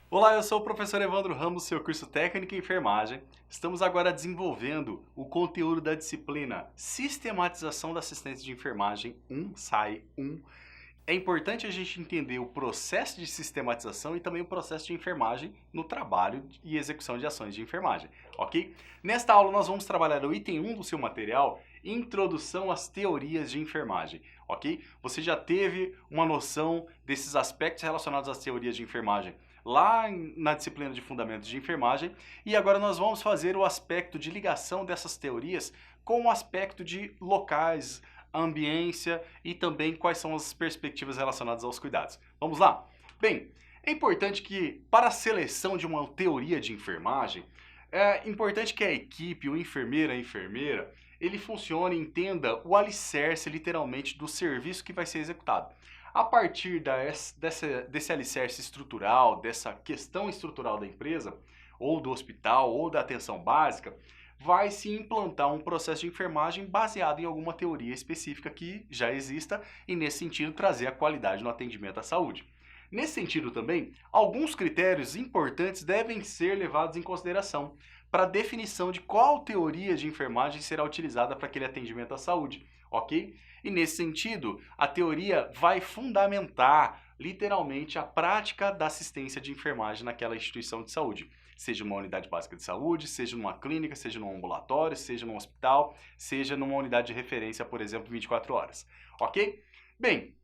Olá, eu sou o professor Evandro Ramos, seu curso técnico em enfermagem. Estamos agora desenvolvendo o conteúdo da disciplina Sistematização da Assistência de Enfermagem 1, SAE 1. É importante a gente entender o processo de sistematização e também o processo de enfermagem no trabalho e execução de ações de enfermagem, ok? Nesta aula nós vamos trabalhar o item 1 do seu material, Introdução às Teorias de Enfermagem, ok? Você já teve uma noção desses aspectos relacionados às teorias de enfermagem lá na disciplina de Fundamentos de Enfermagem, e agora nós vamos fazer o aspecto de ligação dessas teorias com o aspecto de locais, ambiência e também quais são as perspectivas relacionadas aos cuidados. Vamos lá? Bem, é importante que para a seleção de uma teoria de enfermagem, é importante que a equipe, o enfermeiro, a enfermeira, ele funcione e entenda o alicerce, literalmente, do serviço que vai ser executado. A partir desse alicerce estrutural, dessa questão estrutural da empresa, ou do hospital, ou da atenção básica, vai se implantar um processo de enfermagem baseado em alguma teoria específica que já exista e, nesse sentido, trazer a qualidade no atendimento à saúde. Nesse sentido também, alguns critérios importantes devem ser levados em consideração para a definição de qual teoria de enfermagem será utilizada para aquele atendimento à saúde, ok? E nesse sentido, a teoria vai fundamentar, literalmente, a prática da assistência de enfermagem naquela instituição de saúde, seja numa unidade básica de saúde, seja numa clínica, seja num ambulatório, seja num hospital, seja numa unidade de referência, por exemplo, 24 horas, ok? Bem,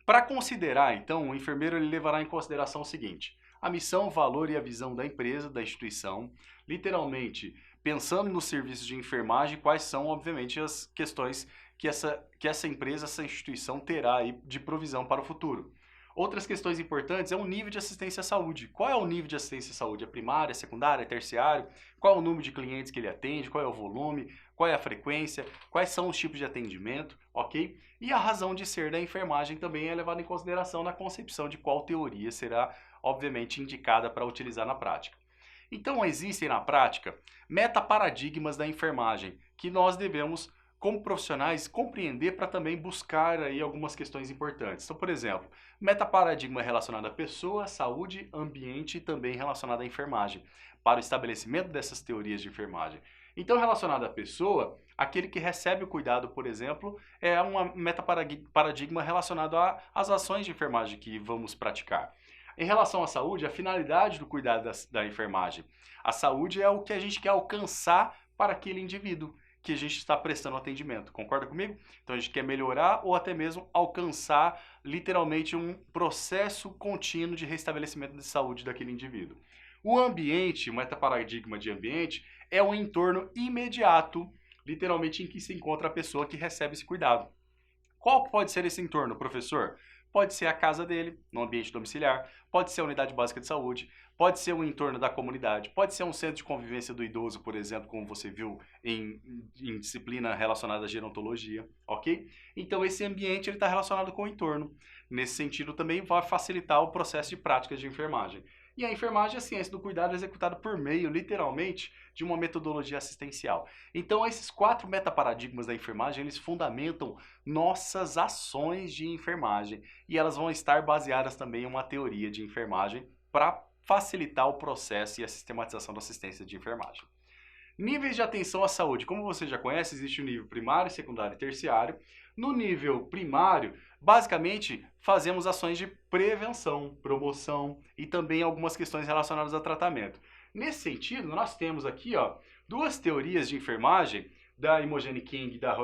para considerar, então, o enfermeiro ele levará em consideração o seguinte: a missão, o valor e a visão da empresa, da instituição, literalmente pensando nos serviços de enfermagem, quais são, obviamente, as questões que essa empresa, essa instituição terá aí de provisão para o futuro. Outras questões importantes é o nível de assistência à saúde. Qual é o nível de assistência à saúde? É primária, secundária, terciário? Qual é o número de clientes que ele atende? Qual é o volume? Qual é a frequência? Quais são os tipos de atendimento? Ok? E a razão de ser da enfermagem também é levada em consideração na concepção de qual teoria será, obviamente, indicada para utilizar na prática. Então, existem na prática metaparadigmas da enfermagem que nós devemos, como profissionais, compreender para também buscar aí algumas questões importantes. Então, por exemplo, metaparadigma relacionado à pessoa, saúde, ambiente e também relacionado à enfermagem, para o estabelecimento dessas teorias de enfermagem. Então, relacionado à pessoa, aquele que recebe o cuidado, por exemplo, é uma metaparadigma relacionado às ações de enfermagem que vamos praticar. Em relação à saúde, a finalidade do cuidado da enfermagem. A saúde é o que a gente quer alcançar para aquele indivíduo que a gente está prestando atendimento. Concorda comigo? Então a gente quer melhorar ou até mesmo alcançar literalmente um processo contínuo de restabelecimento de saúde daquele indivíduo. O ambiente, o metaparadigma de ambiente, é o entorno imediato, literalmente em que se encontra a pessoa que recebe esse cuidado. Qual pode ser esse entorno, professor? Pode ser a casa dele, no ambiente domiciliar, pode ser a unidade básica de saúde, pode ser o entorno da comunidade, pode ser um centro de convivência do idoso, por exemplo, como você viu em disciplina relacionada à gerontologia, ok? Então esse ambiente está relacionado com o entorno. Nesse sentido também vai facilitar o processo de práticas de enfermagem. E a enfermagem é a ciência do cuidado executada por meio, literalmente, de uma metodologia assistencial. Então, esses 4 metaparadigmas da enfermagem, eles fundamentam nossas ações de enfermagem. E elas vão estar baseadas também em uma teoria de enfermagem para facilitar o processo e a sistematização da assistência de enfermagem. Níveis de atenção à saúde. Como você já conhece, existe o nível primário, secundário e terciário. No nível primário, basicamente, fazemos ações de prevenção, promoção e também algumas questões relacionadas a tratamento. Nesse sentido, nós temos aqui 2 teorias de enfermagem, da Imogen King e da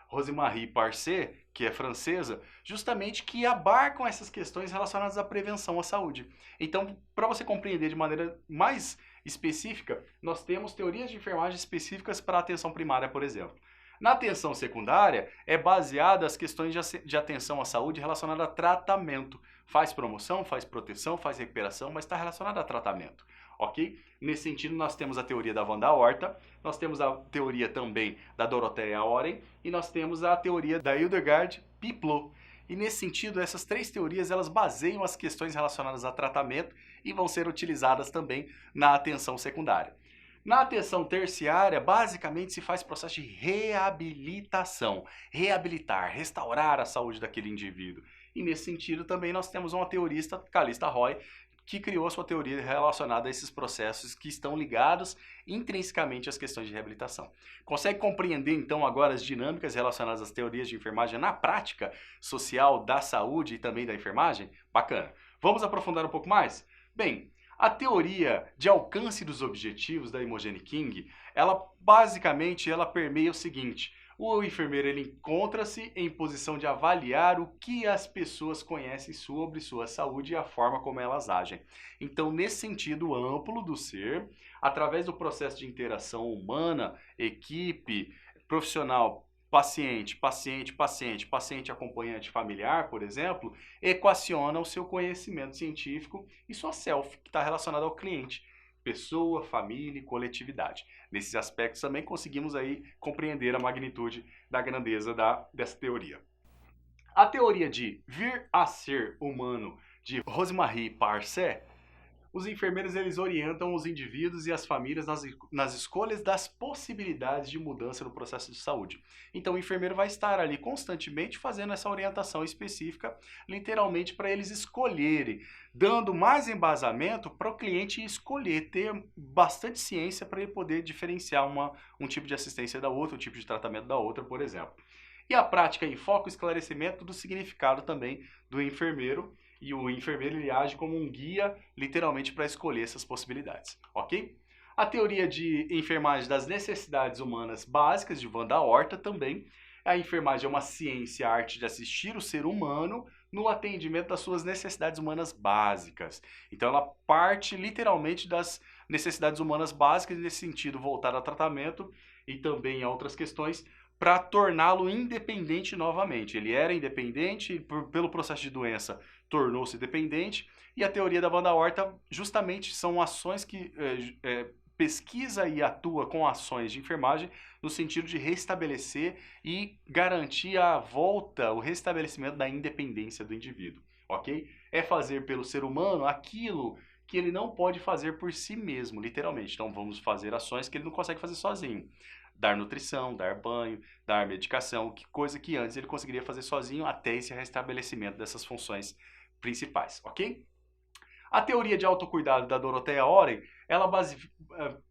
Rosemarie Parcet, que é francesa, justamente que abarcam essas questões relacionadas à prevenção à saúde. Então, para você compreender de maneira mais específica, nós temos teorias de enfermagem específicas para a atenção primária, por exemplo. Na atenção secundária, é baseada as questões de atenção à saúde relacionada a tratamento. Faz promoção, faz proteção, faz recuperação, mas está relacionada a tratamento, ok? Nesse sentido, nós temos a teoria da Wanda Horta, nós temos a teoria também da Dorothea Oren e nós temos a teoria da Hildegard Piplo. E nesse sentido, essas três teorias elas baseiam as questões relacionadas a tratamento e vão ser utilizadas também na atenção secundária. Na atenção terciária, basicamente se faz processo de reabilitação, reabilitar, restaurar a saúde daquele indivíduo. E nesse sentido também nós temos uma teorista, Callista Roy, que criou a sua teoria relacionada a esses processos que estão ligados intrinsecamente às questões de reabilitação. Consegue compreender então agora as dinâmicas relacionadas às teorias de enfermagem na prática social da saúde e também da enfermagem? Bacana. Vamos aprofundar um pouco mais? Bem, a teoria de alcance dos objetivos da Imogen King, ela basicamente permeia o seguinte: o enfermeiro ele encontra-se em posição de avaliar o que as pessoas conhecem sobre sua saúde e a forma como elas agem. Então, nesse sentido amplo do ser, através do processo de interação humana, equipe, profissional, paciente, paciente, paciente, paciente acompanhante familiar, por exemplo, equaciona o seu conhecimento científico e sua self, que está relacionada ao cliente. Pessoa, família e coletividade. Nesses aspectos também conseguimos aí compreender a magnitude da grandeza dessa teoria. A teoria de vir a ser humano de Rosemarie Parcet, os enfermeiros eles orientam os indivíduos e as famílias nas escolhas das possibilidades de mudança no processo de saúde. Então o enfermeiro vai estar ali constantemente fazendo essa orientação específica, literalmente para eles escolherem, dando mais embasamento para o cliente escolher, ter bastante ciência para ele poder diferenciar um tipo de assistência da outra, um tipo de tratamento da outra, por exemplo. E a prática enfoca o esclarecimento do significado também do enfermeiro, e o enfermeiro ele age como um guia, literalmente, para escolher essas possibilidades, ok? A teoria de enfermagem das necessidades humanas básicas de Wanda Horta também. A enfermagem é uma ciência, a arte de assistir o ser humano no atendimento das suas necessidades humanas básicas. Então ela parte literalmente das necessidades humanas básicas, nesse sentido voltada a tratamento e também a outras questões, para torná-lo independente novamente. Ele era independente, pelo processo de doença tornou-se dependente, e a teoria da Wanda Horta justamente são ações que pesquisa e atua com ações de enfermagem no sentido de restabelecer e garantir a volta, o restabelecimento da independência do indivíduo, ok? É fazer pelo ser humano aquilo que ele não pode fazer por si mesmo, literalmente. Então vamos fazer ações que ele não consegue fazer sozinho. Dar nutrição, dar banho, dar medicação, coisa que antes ele conseguiria fazer sozinho até esse restabelecimento dessas funções principais, ok? A teoria de autocuidado da Dorothea Oren, ela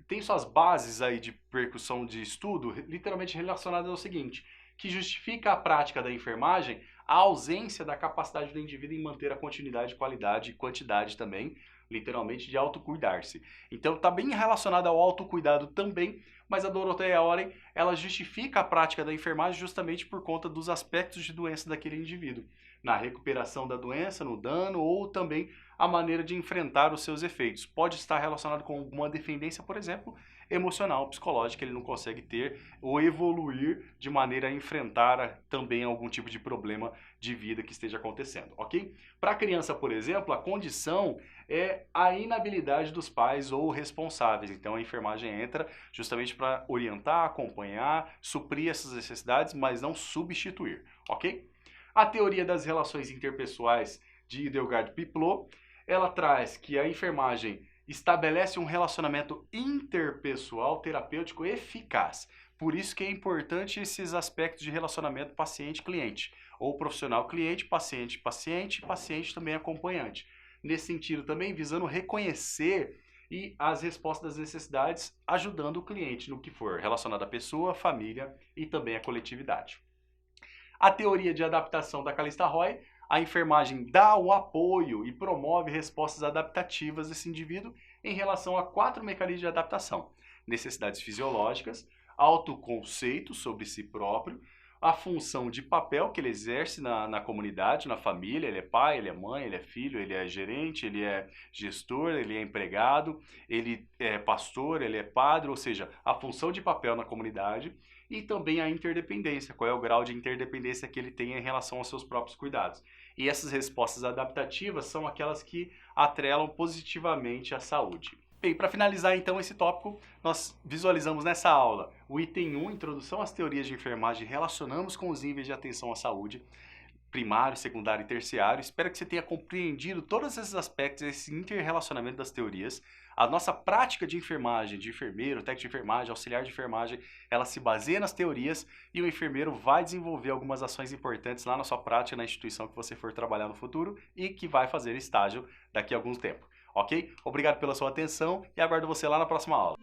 tem suas bases aí de percussão de estudo literalmente relacionadas ao seguinte, que justifica a prática da enfermagem a ausência da capacidade do indivíduo em manter a continuidade, qualidade e quantidade também, literalmente, de autocuidar-se. Então está bem relacionado ao autocuidado também, mas a Dorothea Oren, ela justifica a prática da enfermagem justamente por conta dos aspectos de doença daquele indivíduo, na recuperação da doença, no dano ou também a maneira de enfrentar os seus efeitos. Pode estar relacionado com alguma dependência, por exemplo, emocional, psicológica, que ele não consegue ter ou evoluir de maneira a enfrentar também algum tipo de problema de vida que esteja acontecendo, ok? Para a criança, por exemplo, a condição é a inabilidade dos pais ou responsáveis. Então a enfermagem entra justamente para orientar, acompanhar, suprir essas necessidades, mas não substituir, ok? A teoria das relações interpessoais de Hildegard Piplo, ela traz que a enfermagem estabelece um relacionamento interpessoal terapêutico eficaz. Por isso que é importante esses aspectos de relacionamento paciente-cliente, ou profissional-cliente, paciente-paciente, paciente também acompanhante. Nesse sentido também visando reconhecer e as respostas das necessidades, ajudando o cliente no que for relacionado à pessoa, à família e também à coletividade. A teoria de adaptação da Callista Roy, a enfermagem dá o apoio e promove respostas adaptativas desse indivíduo em relação a 4 mecanismos de adaptação: necessidades fisiológicas, autoconceito sobre si próprio, a função de papel que ele exerce na comunidade, na família, ele é pai, ele é mãe, ele é filho, ele é gerente, ele é gestor, ele é empregado, ele é pastor, ele é padre, ou seja, a função de papel na comunidade, e também a interdependência, qual é o grau de interdependência que ele tem em relação aos seus próprios cuidados. E essas respostas adaptativas são aquelas que atrelam positivamente a saúde. Bem, para finalizar então esse tópico, nós visualizamos nessa aula o item 1, introdução às teorias de enfermagem, relacionamos com os níveis de atenção à saúde. primário, secundário e terciário. Espero que você tenha compreendido todos esses aspectos, esse interrelacionamento das teorias. A nossa prática de enfermagem, de enfermeiro, técnico de enfermagem, auxiliar de enfermagem, ela se baseia nas teorias e o enfermeiro vai desenvolver algumas ações importantes lá na sua prática, na instituição que você for trabalhar no futuro e que vai fazer estágio daqui a algum tempo. Ok? Obrigado pela sua atenção e aguardo você lá na próxima aula.